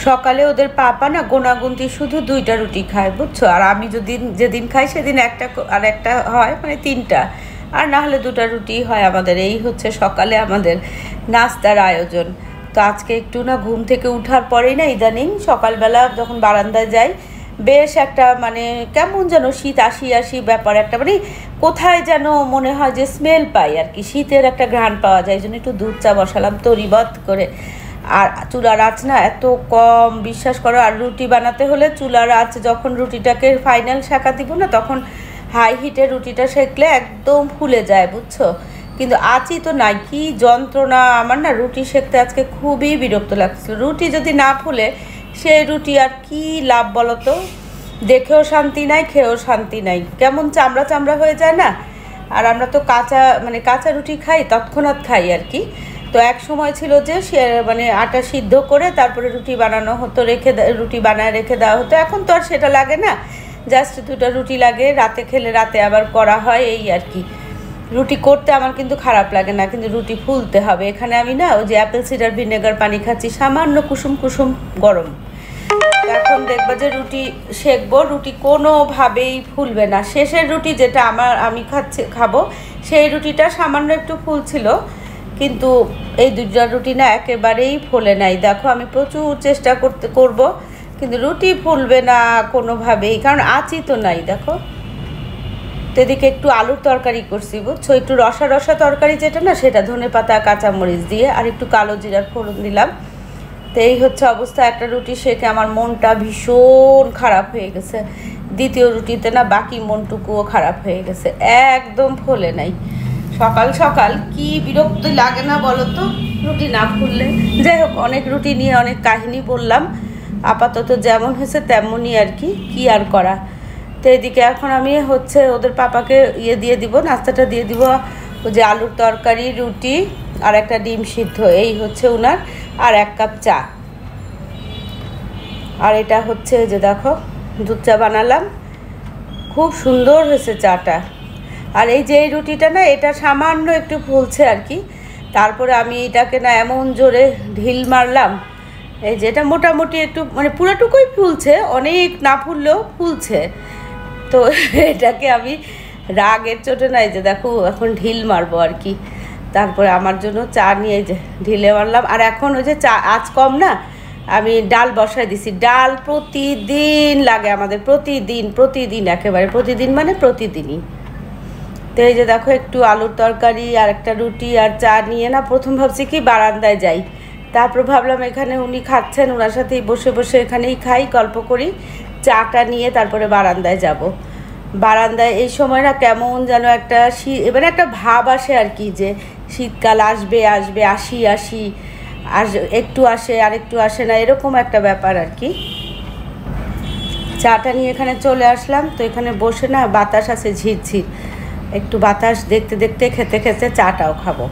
সকালে ওদের পাপা না গোনাগুনতি শুধু 2টা রুটি খায় বুঝছো, আর আমি যেদিন খাই সেদিন একটা আর একটা হয়, মানে 3টা, আর না হলে 2টা রুটি হয় আমাদের। এই হচ্ছে সকালে আমাদের নাস্তার আয়োজন। তো আজকে একটু না ঘুম থেকে উঠার পরেই না ইদানিং সকালবেলা যখন বারান্দায় যাই বেশ একটা মানে কেমন যেন শীত আসি ব্যাপার একটা, মানে কোথায় যেন মনে হয় যে স্মেল পাই আর কি, শীতের একটা ঘ্রাণ পাওয়া যায়। এই জন্য একটু দুধ চা বসালাম তরিবত করে। আর চুলার আঁচ না এত কম, বিশ্বাস করো। আর রুটি বানাতে হলে চুলার আঁচ যখন রুটিটাকে ফাইনাল শাঁকা দিব না, তখন হাই হিটে রুটিটা সেঁকলে একদম ফুলে যায় বুঝছো। কিন্তু আঁচই তো নাই, কি যন্ত্রণা আমার না। রুটি সেঁকতে আজকে খুবই বিরক্ত লাগছিল। রুটি যদি না ফুলে সেই রুটি আর কি লাভ বলো তো, দেখেও শান্তি নাই, খেয়েও শান্তি নাই, কেমন চামড়া চামড়া হয়ে যায় না। আর আমরা তো কাঁচা রুটি খাই, তৎক্ষণাৎ খাই আর কি। তো এক সময় ছিল যে সে মানে আটা সিদ্ধ করে তারপরে রুটি বানানো হতো, রুটি বানায় রেখে দেওয়া হতো। এখন তো আর সেটা লাগে না, জাস্ট 2টা রুটি লাগে, রাতে খেলে রাতে আবার করা হয়, এই আর কি। রুটি করতে আমার কিন্তু খারাপ লাগে না, কিন্তু রুটি ফুলতে হবে। এখানে আমি না ওই যে অ্যাপেল সিডার ভিনেগার পানি খাচ্ছি, সামান্য কুসুম কুসুম গরম। এখন দেখবা যে রুটি সেঁকবো, রুটি কোনোভাবেই ফুলবে না। শেষের রুটি যেটা আমি খাবো সেই রুটিটা সামান্য একটু ফুলছিল, কিন্তু এই 2টা রুটি না একেবারেই ফোলে নাই। দেখো আমি প্রচুর চেষ্টা করব, কিন্তু রুটি ফুলবে না কোনোভাবেই, কারণ আঁচই তো নাই। দেখো তো এদিকে একটু আলুর তরকারি করছি বুঝছো, একটু রসা রসা তরকারি যেটা না, সেটা ধনেপাতা কাঁচামরিচ দিয়ে আর একটু কালো জিরার ফোড়ন দিলাম। তো এই হচ্ছে অবস্থা। একটা রুটি সেঁকে আমার মনটা ভীষণ খারাপ হয়ে গেছে। দ্বিতীয় রুটিতে না বাকি মনটুকুও খারাপ হয়ে গেছে, একদম ফোলে নাই। সকাল সকাল কি বিরক্ত লাগে না বলো তো রুটি না ফুললে। যাই হোক, অনেক রুটি নিয়ে অনেক কাহিনী বললাম, আপাতত যেমন হয়েছে তেমনই আর কি আর করা। তো এদিকে এখন আমি হচ্ছে ওদের পাপাকে দিয়ে দিব, নাস্তাটা দিয়ে দিব, ওই যে আলুর তরকারি, রুটি আর একটা ডিম সিদ্ধ, এই হচ্ছে উনার, আর 1 কাপ চা। আর এটা হচ্ছে যে দেখো দুধ চা বানালাম, খুব সুন্দর হয়েছে চাটা। আর এই যে এই রুটিটা না, এটা সামান্য একটু ফুলছে আর কি। তারপরে আমি এটাকে না এমন জোরে ঢিল মারলাম, এই যে এটা মোটামুটি একটু মানে পুরোটুকুই ফুলছে, অনেক না ফুললেও ফুলছে। তো এটাকে আমি রাগের চোটে নাই যে দেখো এখন ঢিল মারবো আর কি। তারপরে আমার জন্য চা নিয়ে যে ঢিলে মারলাম। আর এখন ওই যে চা আজ কম না, আমি ডাল বসাই দিছি। ডাল প্রতিদিন লাগে আমাদের, প্রতিদিন একেবারে প্রতিদিন, মানে প্রতিদিনই। তো এই যে দেখো একটু আলুর তরকারি আর একটা রুটি আর চা নিয়ে না প্রথম ভাবছি কি বারান্দায় যাই, তারপর ভাবলাম এখানে উনি খাচ্ছেন, ওনার সাথেই বসে বসে এখানেই খাই, গল্প করি। চাটা নিয়ে তারপরে বারান্দায় যাব। বারান্দায় এই সময় না কেমন যেন একটা এবারে একটা ভাব আসে আর কি, যে শীতকাল আসবে আসি আর একটু আসে আর একটু আসে না, এরকম একটা ব্যাপার আর কি। চাটা নিয়ে এখানে চলে আসলাম। তো এখানে বসে না বাতাস আছে ঝিরঝির, একটু বাতাস দেখতে দেখতে খেতে খেতে চাটাও খাবো।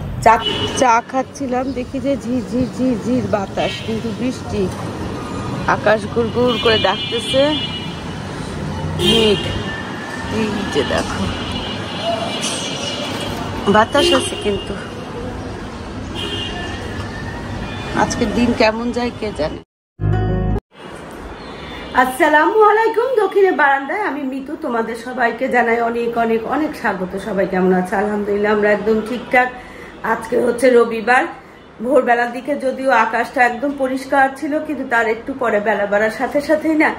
চা খাচ্ছিলাম, দেখি যে ঝিরঝির বাতাস, কিন্তু বৃষ্টি, আকাশ গুড়গুড় করে ডাকতেছে, মেঘ, এই যে দেখো বাতাস আছে, কিন্তু আজকের দিন কেমন যায় কে জানে। আসসালামু আলাইকুম। দক্ষিণের বারান্দায় আমি মিতু, তোমাদের সবাইকে জানাই অনেক অনেক অনেক স্বাগত। সবাই কেমন আছে? আলহামদুলিল্লাহ আমরা একদম ঠিকঠাক। আজকে হচ্ছে রবিবার। ভোরবেলার দিকে যদিও আকাশটা একদম পরিষ্কার ছিল, কিন্তু তার একটু পরে বেলা বাড়ার সাথে সাথেই না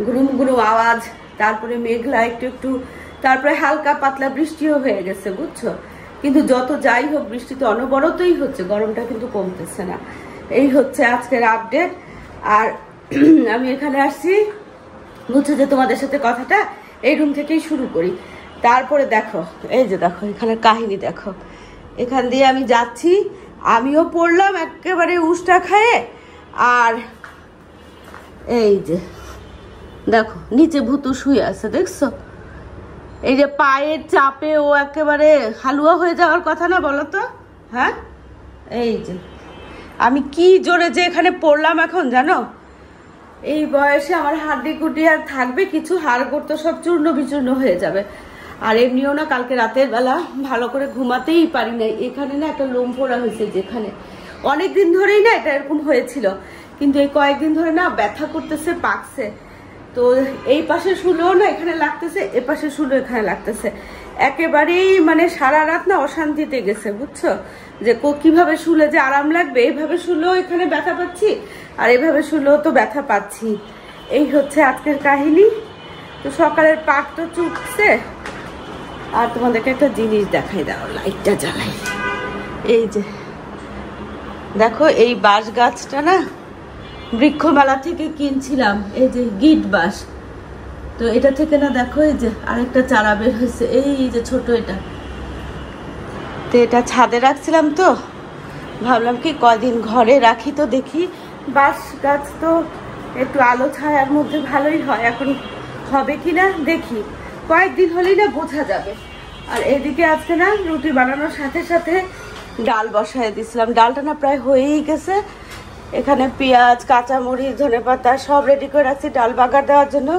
গুরুম গুরুম আওয়াজ, তারপরে মেঘলা একটু, তারপরে হালকা পাতলা বৃষ্টিও হয়ে গেছে বুঝছো। কিন্তু যত যাই হোক বৃষ্টি তো অনবরতই হচ্ছে, গরমটা কিন্তু কমতেছে না। এই হচ্ছে আজকের আপডেট। আর আমি এখানে আসছি বুঝছো যে তোমাদের সাথে কথাটা এই রুম থেকেই শুরু করি। তারপরে দেখো এই যে দেখো এখানে কাহিনী দেখো, এখান দিয়ে আমি যাচ্ছি, আমিও পড়লাম একেবারে উষ্টা খায়ে। আর এই যে দেখো নিচে ভুতু শুয়ে আছে, দেখছো? এই যে পায়ের চাপে ও একেবারে হালুয়া হয়ে যাওয়ার কথা না বলো তো? হ্যাঁ, এই যে আমি কি জোরে যে এখানে পড়লাম এখন জানো। এই বয়সে আমার হাড্ডি কুটি আর থাকবে কিছু, হাড় করতে সব চূর্ণ বিচূর্ণ হয়ে যাবে। আর এমনিও না কালকে রাতের বেলা ভালো করে ঘুমাতেই পারি নাই। এখানে না একটা লোম ফোড়া হয়েছে, যেখানে অনেকদিন ধরেই না এটা এরকম হয়েছিল, কিন্তু এই কয়েকদিন ধরে না ব্যথা করতেছে, পাকছে। তো এই পাশে শুলেও না এখানে লাগতেছে, এ পাশে শুলে এখানে লাগতেছে। একেবারেই মানে সারা রাত না অশান্তিতে গেছে, বুঝছো? যে কিভাবে শুলে যে আরাম লাগবে, এইভাবে শুলেও এখানে ব্যথা পাচ্ছি, আর এইভাবে শুলেও তো ব্যথা পাচ্ছি। এই হচ্ছে আজকের কাহিনী। তো সকালের পাক তো চুকছে। আর তোমাদেরকে একটা জিনিস দেখাই, দাও লাইটটা জ্বালাই। এই যে দেখো, এই বাঁশ গাছটা না বৃক্ষমেলা থেকে কিনছিলাম, এই যে গিট বাঁশ। তো এটা থেকে না দেখো এই যে আরেকটা চারা বের হয়েছে, এই যে ছোট এটা। তো এটা ছাদে রাখছিলাম, তো ভাবলাম কি কয়দিন ঘরে রাখি, তো দেখি বাঁশ গাছ তো একটু আলো ছায়ার মধ্যে ভালোই হয়, এখন হবে কি না দেখি, কয়েকদিন হলেই না বোঝা যাবে। আর এদিকে আজকে না রুটি বানানোর সাথে সাথে ডাল বসায় দিছিলাম। ডালটা না প্রায় হয়েই গেছে। এখানে পেঁয়াজ, কাঁচামরিচ, ধনেপাতা সব রেডি করে রাখছি ডাল বাগার দেওয়ার জন্য।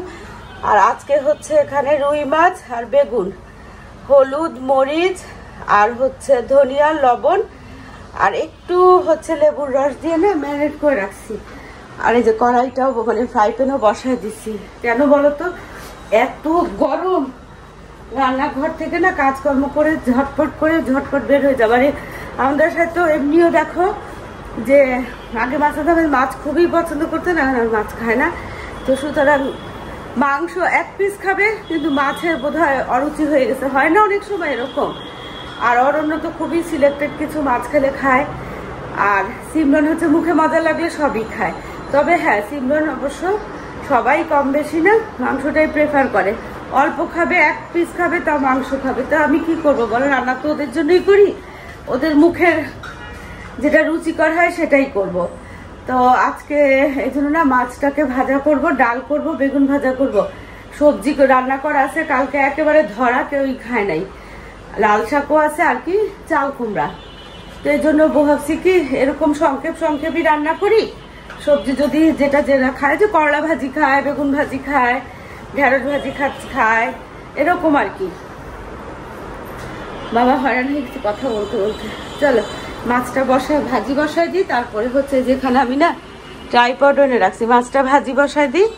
আর আজকে হচ্ছে এখানে রুই মাছ আর বেগুন, হলুদ, মরিচ আর হচ্ছে ধনিয়া, লবণ আর একটু হচ্ছে লেবুর রস দিয়ে না ম্যারিনেট করে রাখছি। আর এই যে কড়াইটাও মানে ফ্রাই প্যানও বসায় দিছি। কেন বলো তো, এত গরম, রান্নাঘর থেকে না কাজকর্ম করে ঝটপট বের হয়ে যাবে। মানে আমাদের সাথে তো এমনিও দেখো যে আগে মাছ খুবই পছন্দ করতে, না মাছ খায় না। তো সুতরাং মাংস এক পিস খাবে, কিন্তু মাছের বোধহয় অরুচি হয়ে গেছে, হয় না অনেক সময় এরকম। আর অরণ্য তো খুবই সিলেক্টেড কিছু মাছ খেলে খায়। আর সিমরন হচ্ছে মুখে মজা লাগলে সবই খায়। তবে হ্যাঁ, সিমরন অবশ্য সবাই কম বেশি না মাংসটাই প্রেফার করে, অল্প খাবে, এক পিস খাবে, তাও মাংস খাবে। তো আমি কি করবো বলো, রান্না তো ওদের জন্যই করি, ওদের মুখের যেটা রুচিকর হয় সেটাই করব। তো আজকে এই জন্য না মাছটাকে ভাজা করব, ডাল করব, বেগুন ভাজা করব, সবজি রান্না করা আছে, কালকে একেবারে ধরা কেউই খায় নাই, লাল শাকও আছে আর কি চাল কুমড়া। তো এই জন্য ভাবছি কি এরকম সংক্ষেপই রান্না করি। সবজি যদি যেটা খায়, যে করলা ভাজি খায়, বেগুন ভাজি খায়, ঢেঁড়স ভাজি খায়, এরকম আর কি। বাবা হয়রান হয়ে গেছে কথা বলতে বলতে। চলো মাছটা ভাজি বসায় দিই, তারপরে হচ্ছে যেখানে আমি না ট্রাইপড এনে রাখছি, মাছটা ভাজি বসায় দিই।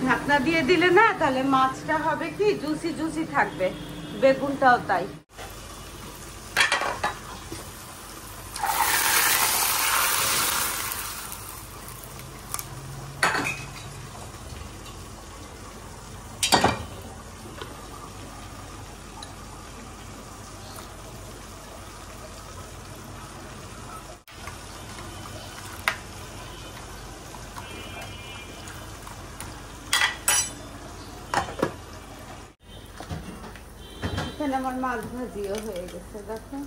ঢাকনা দিয়ে দিলে না তাহলে মাছটা হবে কি জুসি থাকবে, বেগুনটাও তাই। আমার মাছ ভাজিও হয়ে গেছে, দেখো।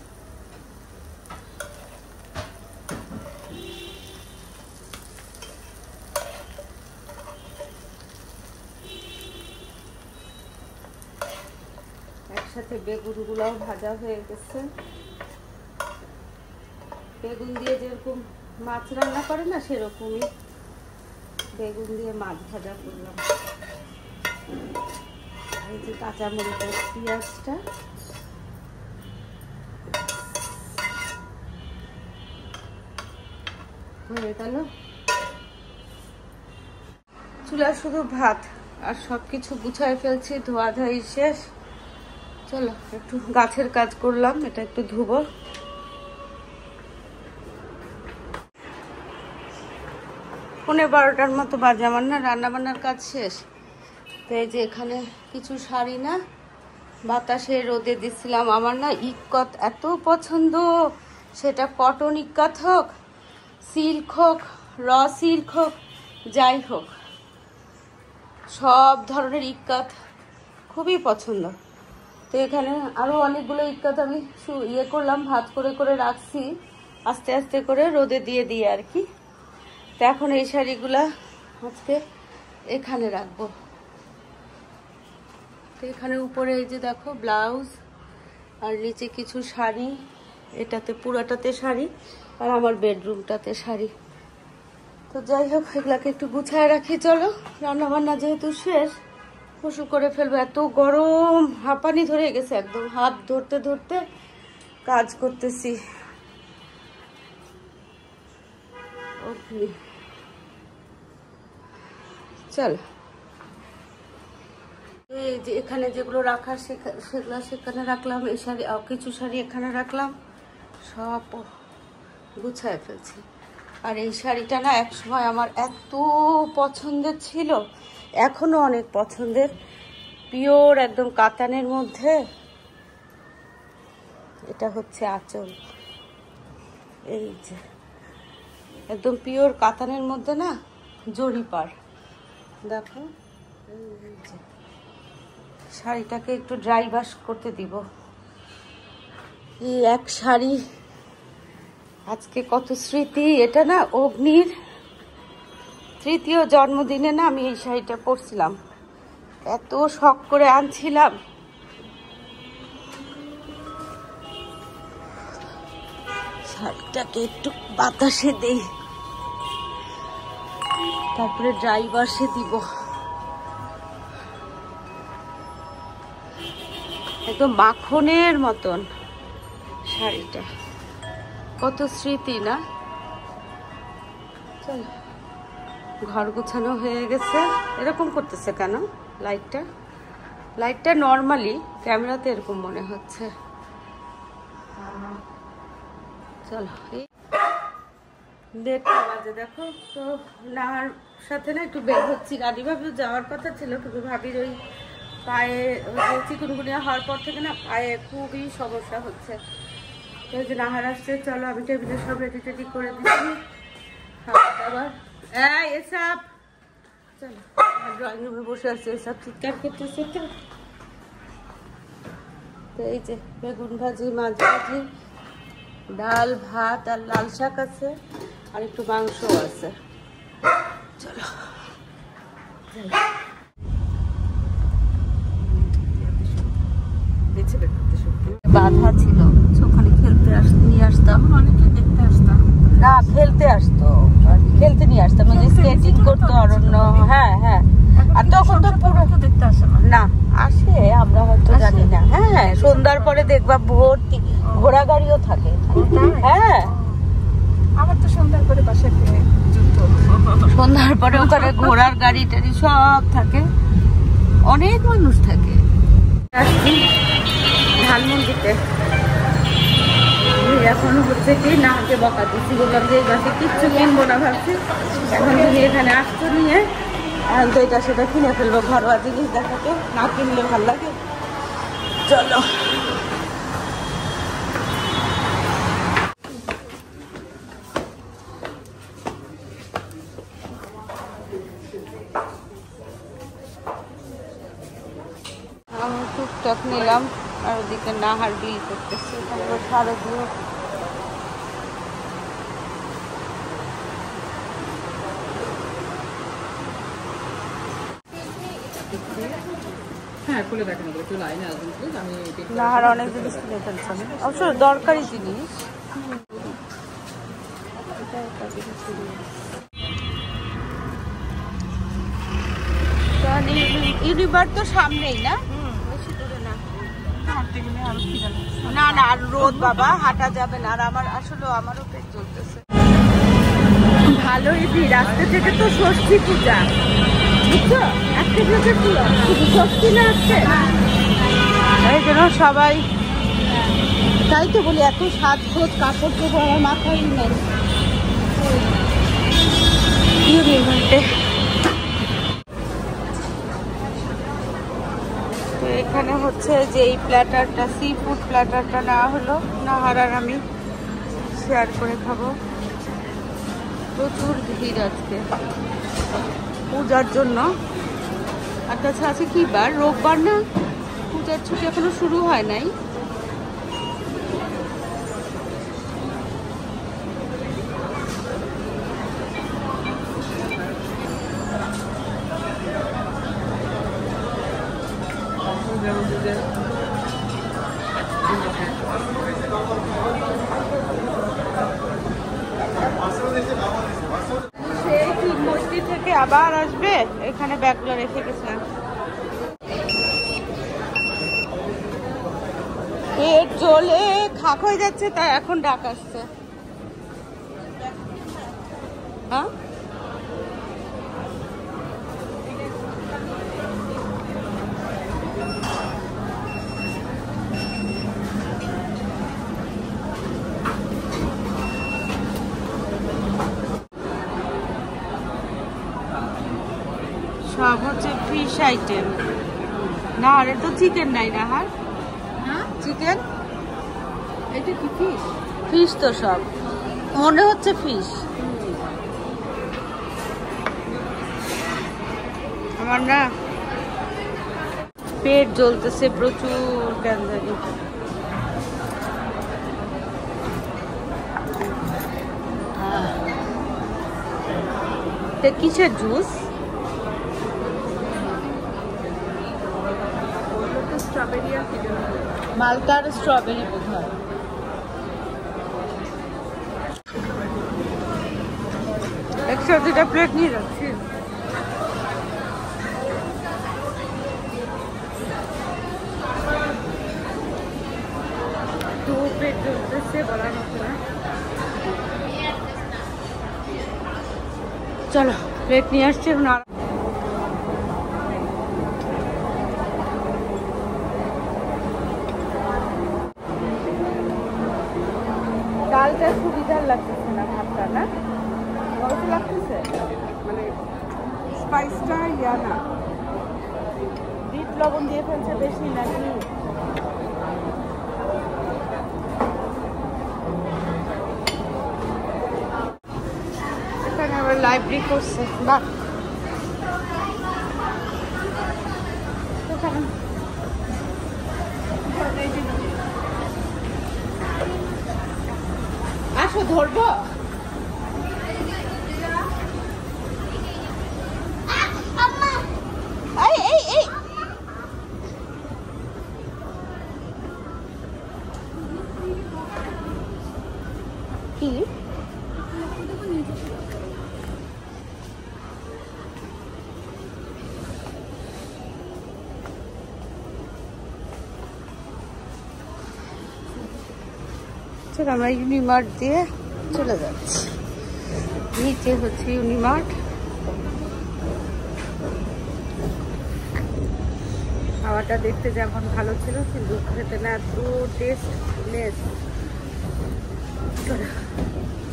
একসাথে বেগুন গুলাও ভাজা হয়ে গেছে। বেগুন দিয়ে যেরকম মাছ রান্না করে না, সেরকমই বেগুন দিয়ে মাছ ভাজা করলাম। এই যে কাঁচামরিচ, পেঁয়াজটা হয়ে গেল। চুলা শুধু ভাত, আর সবকিছু গুছায় ফেলছি, ধোয়াধাই শেষ। চলো একটু গাছের কাজ করলাম, এটা একটু ধুবো। পৌনে 12টার মতো বাজে আমার না রান্না বান্নার কাজ শেষ। তো এই যে এখানে কিছু শাড়ি না বাতাসে রোদে দিচ্ছিলাম। আমার না ইক্কত এত পছন্দ, সেটা কটন ইক্কত হোক, সিল্ক হোক, র সিল্ক হোক, যাই হোক, সব ধরনের ইক্কত খুবই পছন্দ। তো এখানে আরও অনেকগুলো ইক্কত আমি করলাম, ভাঁজ করে রাখছি, আস্তে আস্তে করে রোদে দিয়ে আর কি। তো এখন এই শাড়িগুলা আজকে এখানে রাখবো। তো এখানে উপরে এই যে দেখো ব্লাউজ আর নিচে কিছু শাড়ি, এটাতে পুরাটাতে শাড়ি আর আমার বেডরুমটাতে শাড়ি। তো যাই হোক এগুলাকে একটু গুছায় রাখি। চলো, রান্না বান্না যেহেতু শেষ পশু করে ফেলবো। এত গরম, হাঁপানি ধরে গেছে একদম, হাত ধরতে ধরতে কাজ করতেছি। চল, এই যে এখানে যেগুলো রাখার সেগুলো সেখানে রাখলাম। এই শাড়ি, কিছু শাড়ি এখানে রাখলাম, সব গুছায় ফেলছি। আর এই শাড়িটা না একসময় আমার এত পছন্দের ছিল, এখনো অনেক পছন্দের, পিওর একদম কাতানের মধ্যে। এটা হচ্ছে আঁচল, এই যে একদম পিওর কাতানের মধ্যে না জরি পার। দেখো এই যে শাড়িটাকে একটু ড্রাই ওয়াশ করতে দিব। এই এক শাড়ি, আজকে কত স্মৃতি। এটা না অগ্নির 3য় জন্মদিনে না আমি এই শাড়িটা পরছিলাম, এত শখ করে আনছিলাম। শাড়িটাকে একটু বাতাসে দেই, তারপরে ড্রাই ওয়াশে দিব। একদম মাখনের মতন শাড়িটা, কত স্মৃতি না। চল, ঘর গোছানো হয়ে গেছে। এরকম করতেছে কেন লাইটটা? নর্মালি ক্যামেরাতে এরকম মনে হচ্ছে। চলো, এই 1:30 বাজে দেখো। তো নাহার সাথে না একটু বের হচ্ছি। রানী ভাবিও যাওয়ার কথা ছিল, কিন্তু ভাবির ওই পায়ে চিকুনগুনিয়া হওয়ার পর থেকে না পায়ে খুবই সমস্যা হচ্ছে। তো যে নাহার আসছে, চলো আমি টেবিলে সব রেডি করে দিচ্ছি। আবার এসব চলো, ড্রয়িং রুমে বসে আছে, এসব চিৎকার করতেছে। তো এই যে বেগুন ভাজি, মাছ ভাজি, ডাল, ভাত আর লাল শাক আছে, আর একটু মাংসও আছে। চলো, বাধা ছিল, ওখানে খেলতে নিয়ে আসতাম, অনেকে দেখতে আসতাম না, খেলতে আসতো, খেলতে নিয়ে আসতাম, স্কেটিং করতো অরণ্য। হ্যাঁ হ্যাঁ, আর তখন তো পুরো দেখতে আসে না, আসে আমরা হয়তো জানি না। হ্যাঁ, সন্ধ্যার পরে দেখবা ভর্তি ঘোড়া গাড়িও থাকে। হ্যাঁ, আমার তো সন্ধ্যার পরে বাসায় সন্ধ্যার পরে ওখানে ঘোড়ার গাড়ি টাড়ি সব থাকে, অনেক মানুষ থাকে। আসছি ধানমন্ডিতে, এখন হচ্ছে কি নাকে বকা দিচ্ছি, বললাম যে এই বাসে কিচ্ছু কিনবো না ভাবছি। এখন তুমি এখানে আসছো নিয়ে, এখন তো এটা সেটা কিনে ফেলবো, ঘরোয়া জিনিস দেখাতে না কিনলে ভালো লাগে। চলো, আমি টুকটাক নিলাম, আর ওদিকে নাহার বিল করতেছে, সাড়ে দিয়ে। নাহার অনেক জিনিস কিনে ফেলছেন, অবশ্য দরকারি জিনিস। ইউনিভার তো সামনেই না, বেশি দূরে না। না না, আর রোদ বাবা, হাঁটা যাবে না। আর আমার আসলে আমারও পেট চলতেছে, ভালোই ভিড়। আজকে থেকে তো ষষ্ঠী পূজা, বুঝছো? আজকে থেকে শুধু ষষ্ঠী না, আজকে এই জন্য সবাই, তাই তো বলি এত সাজগোজ, কাপড় চোপড় আমার মাথায় নেই। তো এখানে হচ্ছে যে এই প্ল্যাটারটা, সি ফুড প্ল্যাটারটা নেওয়া হলো, নাহার আর আমি শেয়ার করে খাবো। প্রচুর ভিড় আজকে পূজার জন্য। আর তাছাড়া আছে কি বার, রোববার না, পূজার ছুটি এখনো শুরু হয় নাই। আবার আসবে, এখানে ব্যাগগুলো রেখে গেছিলাম। পেট জ্বলে খাক হয়ে যাচ্ছে, তাই এখন ডাক আসছে। হ্যাঁ সব হচ্ছে ফিশ আইটেম। না আরে তো চিকেন নাই না। হার চিকেন, এটা কি ফিশ? ফিশ তো সব মনে হচ্ছে ফিশ। আমার না পেট জ্বলতেছে প্রচুর কেন জানি। কিসের জুস? স্ট্রবেরি আর মালটার স্ট্রবেরি বোধ হয়। একশো 2টা প্লেট নিয়ে যাচ্ছি। দু প্লেট চলতেছে বলার মতো না। চলো প্লেট নিয়ে আসছি এখন। ডালটা সুবিধার লাগতেছে না, ভাতটা না গরম লাগতেছে, মানে স্পাইসটা ইয়া না, বিট লবণ দিয়ে ফেলছে বেশি নাকি? এখানে আবার লাইব্রেরি করছে, বাহ। আসো ধরবো। কি চলো আমরা ইউনিমার্ট দিয়ে চলে যাচ্ছি। নিচে হচ্ছে ইউনিমার্ট। খাওয়াটা দেখতে যেমন ভালো ছিল কিন্তু খেতে না এত টেস্টলেস।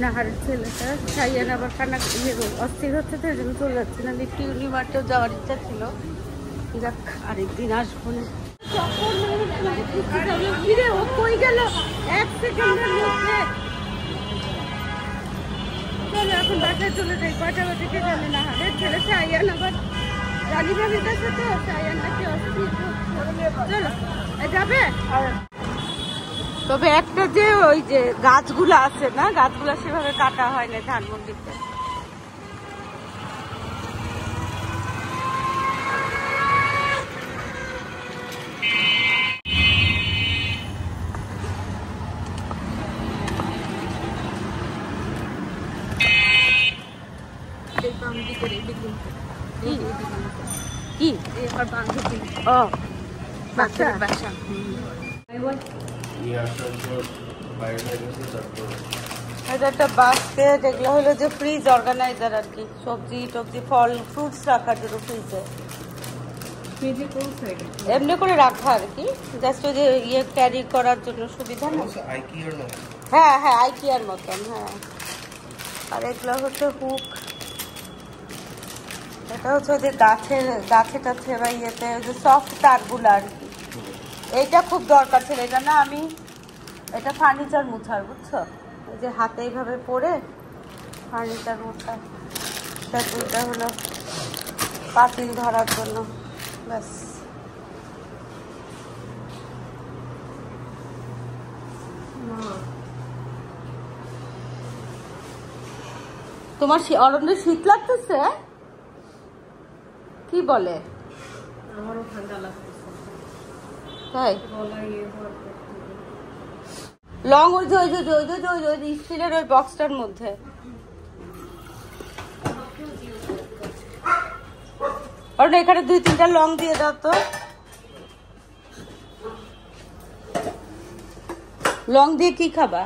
নাহারের ছেলেটা সাইয়ান আবার খানা অস্থির হচ্ছে, তো এই জন্য চলে যাচ্ছে না। একটু ইউনিমার্টেও যাওয়ার ইচ্ছা ছিল, যাক আরেকদিন আসবো না। কই গেল 1 সেকেন্ডের মধ্যে। চলো এখন বাসায় চলে যাই। কয়টা বাজে কে জানে। নাহারের ছেলে সাইয়ান আবার রানী ভাবির কাছে, তো সাইয়ান নাকি অস্থির। চলো যাবে। তবে একটা যে ওই যে গাছগুলো আছে না, গাছগুলো সেভাবে কাটা হয় না ধানমন্ডিতে। কি আমার বান্ধবী? ও বাচ্চা বাসা। এটা একটা বাস্কেট। এগুলো হলো যে ফ্রিজ অর্গানাইজার আর কি, সবজি টবজি ফল ফ্রুটস রাখার জন্য ফ্রিজে এমনি করে রাখা আর কি, জাস্ট ওই যে ইয়ে ক্যারি করার জন্য সুবিধা না। হ্যাঁ হ্যাঁ আইকিয়ার মতন। হ্যাঁ আর এগুলো হচ্ছে হুক। এটা হচ্ছে ওই যে গাছে টাছে বা ইয়েতে ওই যে সফট তারগুলো আর কি। এইটা খুব দরকার ছিল। এটা না আমি এটা ফার্নিচার মুছার, বুঝছো, ওই যে হাতে এইভাবে পরে ফার্নিচার মুছার। এটা হলো পাতিল ধরার জন্য, ব্যাস। তোমার অরণ্যের শীত লাগতেছে? কি বলে? আমারও ঠান্ডা লাগতেছে। তাই লং ওই যে স্টিলের ওই বক্সটার মধ্যে। অরুণ এখানে 2-3টা লং দিয়ে দাও তো। লং দিয়ে কি খাবা?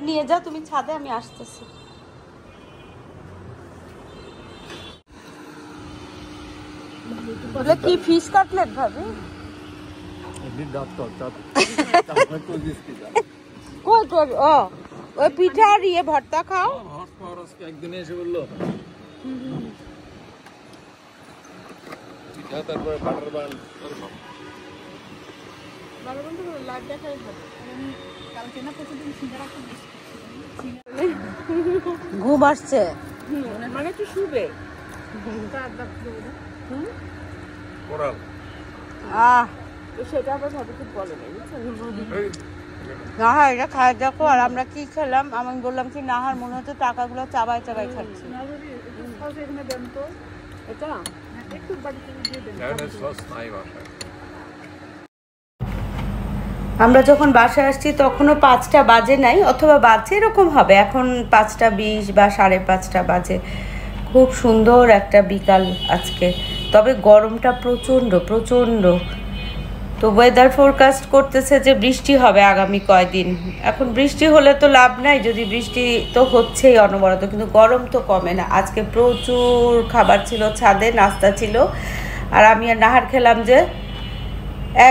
নিয়ে যাও তুমি ছাদে, আমি আসতেছি। ওগুলো কি ফিশ কাটলেট ভাবি? কই কই ও ওই পিঠা আর ইয়ে ভর্তা খাও। একদিন এসে বললো পিঠা, তারপরে বাটার বান। লাইভ দেখাই হবে। কালকে না প্রতিদিন সিঙ্গারা খাবো। ঘুম আসছে মানে একটু শুবে। সেটা আবার ভাবে খুব বলে নাই, নাহা এটা খাই দেখো। আর আমরা কি খেলাম? আমি বললাম কি নাহার মনে হচ্ছে টাকাগুলো চাবাই চাবাই খাচ্ছি। এখানে দেন তো এটা একটু বাড়িতে দিয়ে দেন। আমরা যখন বাসায় আসছি তখনও 5টা বাজে নাই, অথবা বাজে এরকম হবে, এখন 5টা 20 বা 5:30 বাজে। খুব সুন্দর একটা বিকাল আজকে, তবে গরমটা প্রচণ্ড প্রচণ্ড। তো ওয়েদার ফোরকাস্ট করতেছে যে বৃষ্টি হবে আগামী কয়দিন। এখন বৃষ্টি হলে তো লাভ নাই, যদি বৃষ্টি তো হচ্ছেই অনবরত, কিন্তু গরম তো কমে না। আজকে প্রচুর খাবার ছিল ছাদে, নাস্তা ছিল, আর আমি আর নাহার খেলাম যে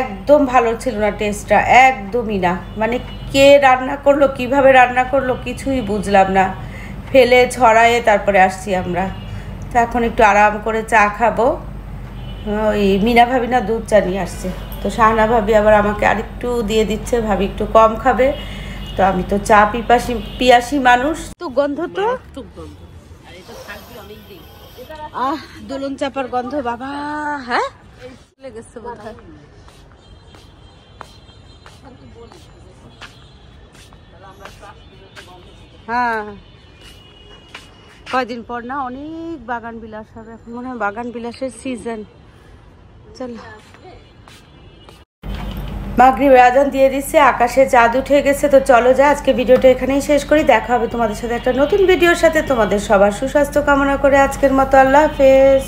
একদম ভালো ছিল না টেস্টটা, একদমই না। মানে কে রান্না করলো, কিভাবে রান্না করলো কিছুই বুঝলাম না। ফেলে ছড়ায়ে তারপরে আসছি আমরা। তো এখন একটু আরাম করে চা খাবো। ওই মিনা ভাবি না দুধ চা নিয়ে আসছে, তো শাহানা ভাবি আবার আমাকে আরেকটু দিয়ে দিচ্ছে, ভাবি একটু কম খাবে। তো আমি তো চা পিয়াসী মানুষ, তো গন্ধ তো দোলন চাপার গন্ধ বাবা। হ্যাঁ লেগেছে বোধহয়। হ্যাঁ কয়দিন পর না অনেক বাগান বিলাস হবে, এখন মনে হয় বাগান বিলাসের সিজন। চল মাগরিবের আজান দিয়ে দিচ্ছে, আকাশে চাঁদ উঠে গেছে। তো চলো যা, আজকে ভিডিওটা এখানেই শেষ করি। দেখা হবে তোমাদের সাথে একটা নতুন ভিডিওর সাথে। তোমাদের সবার সুস্বাস্থ্য কামনা করে আজকের মতো আল্লাহ হাফেজ।